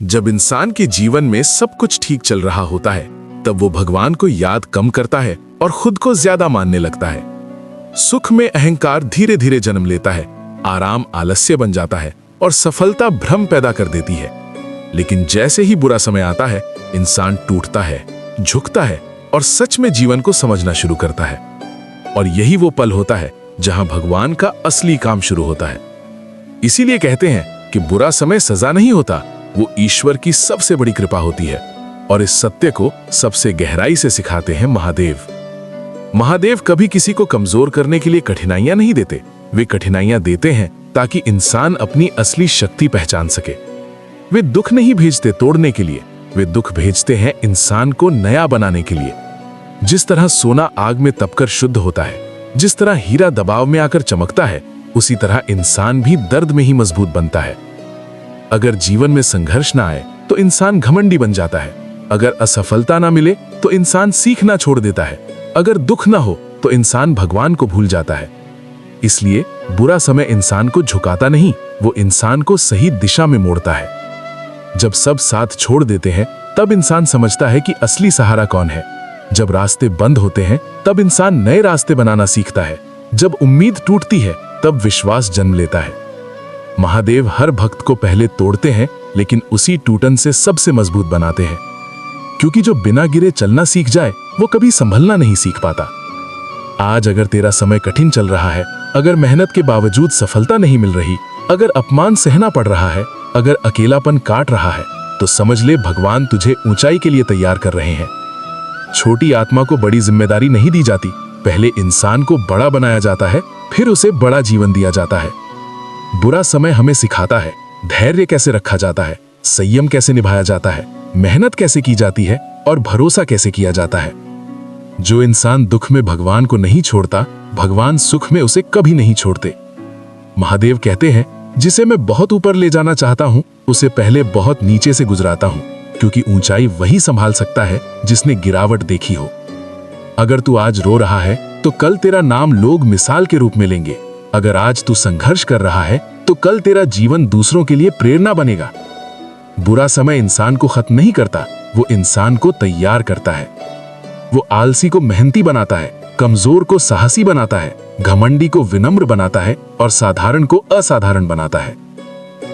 जब इंसान के जीवन में सब कुछ ठीक चल रहा होता है, तब वो भगवान को याद कम करता है और खुद को ज्यादा मानने लगता है। सुख में अहंकार धीरे धीरे जन्म लेता है, आराम आलस्य बन जाता है और सफलता भ्रम पैदा कर देती है। लेकिन जैसे ही बुरा समय आता है, इंसान टूटता है, झुकता है और सच में जीवन को समझना शुरू करता है। और यही वो पल होता है जहां भगवान का असली काम शुरू होता है। इसीलिए कहते हैं कि बुरा समय सजा नहीं होता, वो ईश्वर की सबसे बड़ी कृपा होती है। और इस सत्य को सबसे गहराई से सिखाते हैं महादेव। महादेव कभी किसी को कमजोर करने के लिए कठिनाइयां नहीं देते, वे कठिनाइयां देते हैं ताकि इंसान अपनी असली शक्ति पहचान सके। वे दुख नहीं भेजते तोड़ने के लिए, वे दुख भेजते हैं इंसान को नया बनाने के लिए। जिस तरह सोना आग में तपकर शुद्ध होता है, जिस तरह हीरा दबाव में आकर चमकता है, उसी तरह इंसान भी दर्द में ही मजबूत बनता है। अगर जीवन में संघर्ष ना आए तो इंसान घमंडी बन जाता है। अगर असफलता ना मिले तो इंसान सीखना छोड़ देता है। अगर दुख ना हो तो इंसान भगवान को भूल जाता है। इसलिए बुरा समय इंसान को झुकाता नहीं, वो इंसान को सही दिशा में मोड़ता है। जब सब साथ छोड़ देते हैं, तब इंसान समझता है कि असली सहारा कौन है। जब रास्ते बंद होते हैं, तब इंसान नए रास्ते बनाना सीखता है। जब उम्मीद टूटती है, तब विश्वास जन्म लेता है। महादेव हर भक्त को पहले तोड़ते हैं, लेकिन उसी टूटन से सबसे मजबूत बनाते हैं। क्योंकि जो बिना गिरे चलना सीख जाए, वो कभी संभलना नहीं सीख पाता। आज अगर तेरा समय कठिन चल रहा है, अगर मेहनत के बावजूद सफलता नहीं मिल रही, अगर अपमान सहना पड़ रहा है, अगर अकेलापन काट रहा है, तो समझ ले भगवान तुझे ऊंचाई के लिए तैयार कर रहे हैं। छोटी आत्मा को बड़ी जिम्मेदारी नहीं दी जाती, पहले इंसान को बड़ा बनाया जाता है, फिर उसे बड़ा जीवन दिया जाता है। बुरा समय हमें सिखाता है धैर्य कैसे रखा जाता है, संयम कैसे निभाया जाता है, मेहनत कैसे की जाती है और भरोसा कैसे किया जाता है। जो इंसान दुख में भगवान को नहीं छोड़ता, भगवान सुख में उसे कभी नहीं छोड़ते। महादेव कहते हैं, जिसे मैं बहुत ऊपर ले जाना चाहता हूं, उसे पहले बहुत नीचे से गुजराता हूं, क्योंकि ऊंचाई वही संभाल सकता है जिसने गिरावट देखी हो। अगर तू आज रो रहा है, तो कल तेरा नाम लोग मिसाल के रूप में लेंगे। अगर आज तू संघर्ष कर रहा है, तो कल तेरा जीवन दूसरों के लिए प्रेरणा बनेगा। बुरा समय इंसान को खत्म नहीं करता, वो इंसान को तैयार करता है। वो आलसी को मेहनती बनाता है, कमजोर को साहसी बनाता है, घमंडी को विनम्र बनाता है और साधारण को असाधारण बनाता है।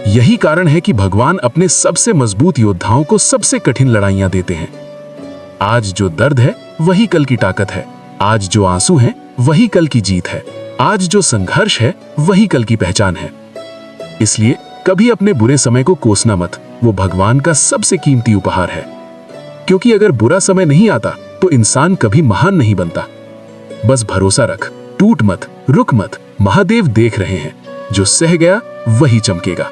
यही कारण है कि भगवान अपने सबसे मजबूत योद्धाओं को सबसे कठिन लड़ाइयां देते हैं। आज जो दर्द है, वही कल की ताकत है। आज जो आंसू है, वही कल की जीत है। आज जो संघर्ष है, वही कल की पहचान है। इसलिए कभी अपने बुरे समय को कोसना मत, वो भगवान का सबसे कीमती उपहार है। क्योंकि अगर बुरा समय नहीं आता, तो इंसान कभी महान नहीं बनता। बस भरोसा रख, टूट मत, रुक मत, महादेव देख रहे हैं। जो सह गया वही चमकेगा।